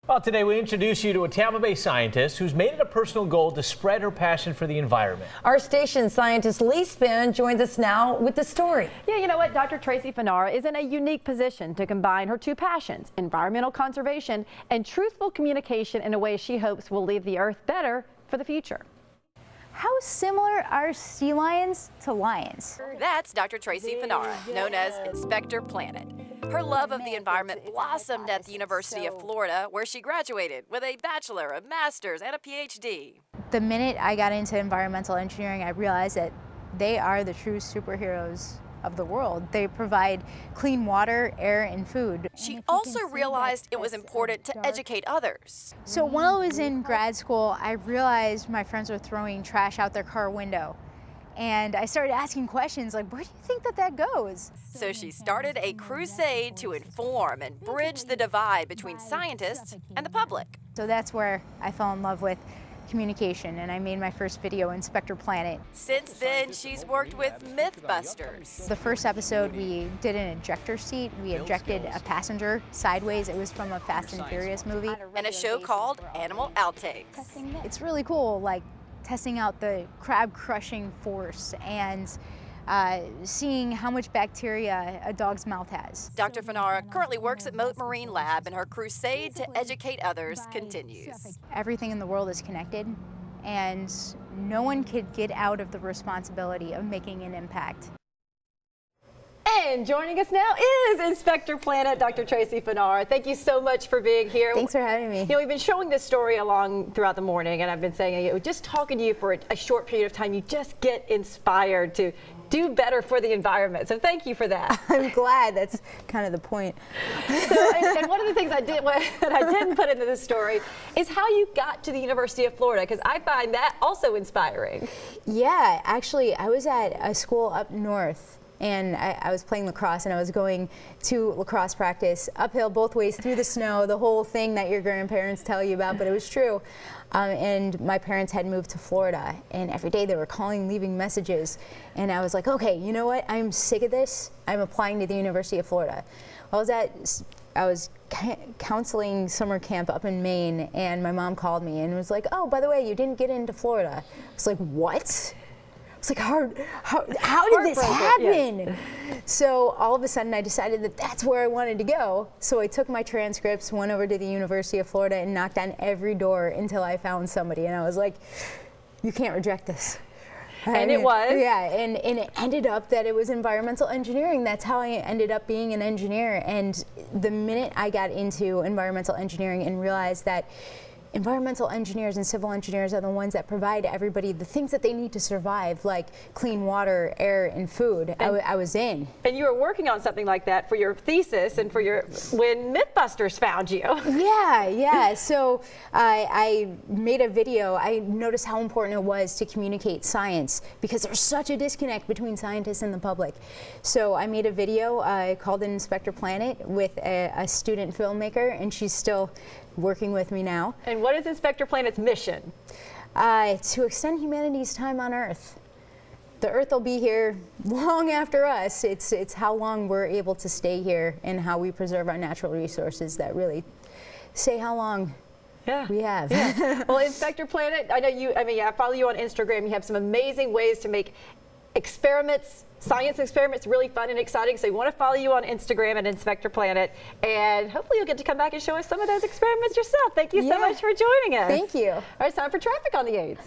Well, today we introduce you to a Tampa Bay scientist who's made it a personal goal to spread her passion for the environment. Our station scientist Leigh Spann joins us now with the story. Yeah, you know what? Dr. Tracy Fanara is in a unique position to combine her two passions, environmental conservation and truthful communication, in a way she hopes will leave the earth better for the future. How similar are sea lions to lions? That's Dr. Tracy Fanara, known as Inspector Planet. Her love of the environment blossomed at the University of Florida, where she graduated with a bachelor, a master's, and a PhD. The minute I got into environmental engineering, I realized that they are the true superheroes of the world. They provide clean water, air, and food. She also realized it was important to educate others. So while I was in grad school, I realized my friends were throwing trash out their car window. And I started asking questions like, where do you think that goes? So she started a crusade to inform and bridge the divide between scientists and the public. So that's where I fell in love with communication, and I made my first video, Inspector Planet. Since then, she's worked with Mythbusters. The first episode, we did an ejector seat. We ejected a passenger sideways. It was from a Fast and Furious movie. And a show called Animal Outtakes. It's really cool, like testing out the crab crushing force and seeing how much bacteria a dog's mouth has. Dr. Fanara currently works at Mote Marine Lab, and her crusade to educate others continues. Everything in the world is connected, and no one could get out of the responsibility of making an impact. And joining us now is Inspector Planet, Dr. Tracy Fanara. Thank you so much for being here. Thanks for having me. You know, we've been showing this story along throughout the morning, and I've been saying, you know, just talking to you for a short period of time, you just get inspired to do better for the environment. So thank you for that. I'm glad. That's kind of the point. So, and one of the things that I didn't put into this story is how you got to the University of Florida, because I find that also inspiring. Yeah, actually, I was at a school up north, and I was playing lacrosse, and I was going to lacrosse practice uphill both ways through the snow, the whole thing that your grandparents tell you about, but it was true. And my parents had moved to Florida, and every day they were calling, leaving messages, and I was like, okay, you know what? I'm sick of this. I'm applying to the University of Florida. I was counseling summer camp up in Maine, and my mom called me and was like, oh, by the way, you didn't get into Florida. I was like, what? It's like, how did this happen? Yes. So all of a sudden I decided that that's where I wanted to go. So I took my transcripts, went over to the University of Florida, and knocked on every door until I found somebody. And I was like, you can't reject this. And it was? Yeah, and it ended up that it was environmental engineering. That's how I ended up being an engineer. And the minute I got into environmental engineering and realized that environmental engineers and civil engineers are the ones that provide everybody the things that they need to survive, like clean water, air, and food. I was in. And you were working on something like that for your thesis and for when Mythbusters found you. Yeah. So I made a video. I noticed how important it was to communicate science, because there's such a disconnect between scientists and the public. So I made a video called Inspector Planet with a student filmmaker, and she's still working with me now. And what is Inspector Planet's mission? To extend humanity's time on Earth. The Earth will be here long after us. It's how long we're able to stay here and how we preserve our natural resources that really say how long we have. Yeah. Well, Inspector Planet, I follow you on Instagram. You have some amazing ways to make science experiments really fun and exciting. So we want to follow you on Instagram at Inspector Planet, and hopefully you'll get to come back and show us some of those experiments yourself. Thank you so much for joining us. Thank you. All right, it's time for traffic on the 8s.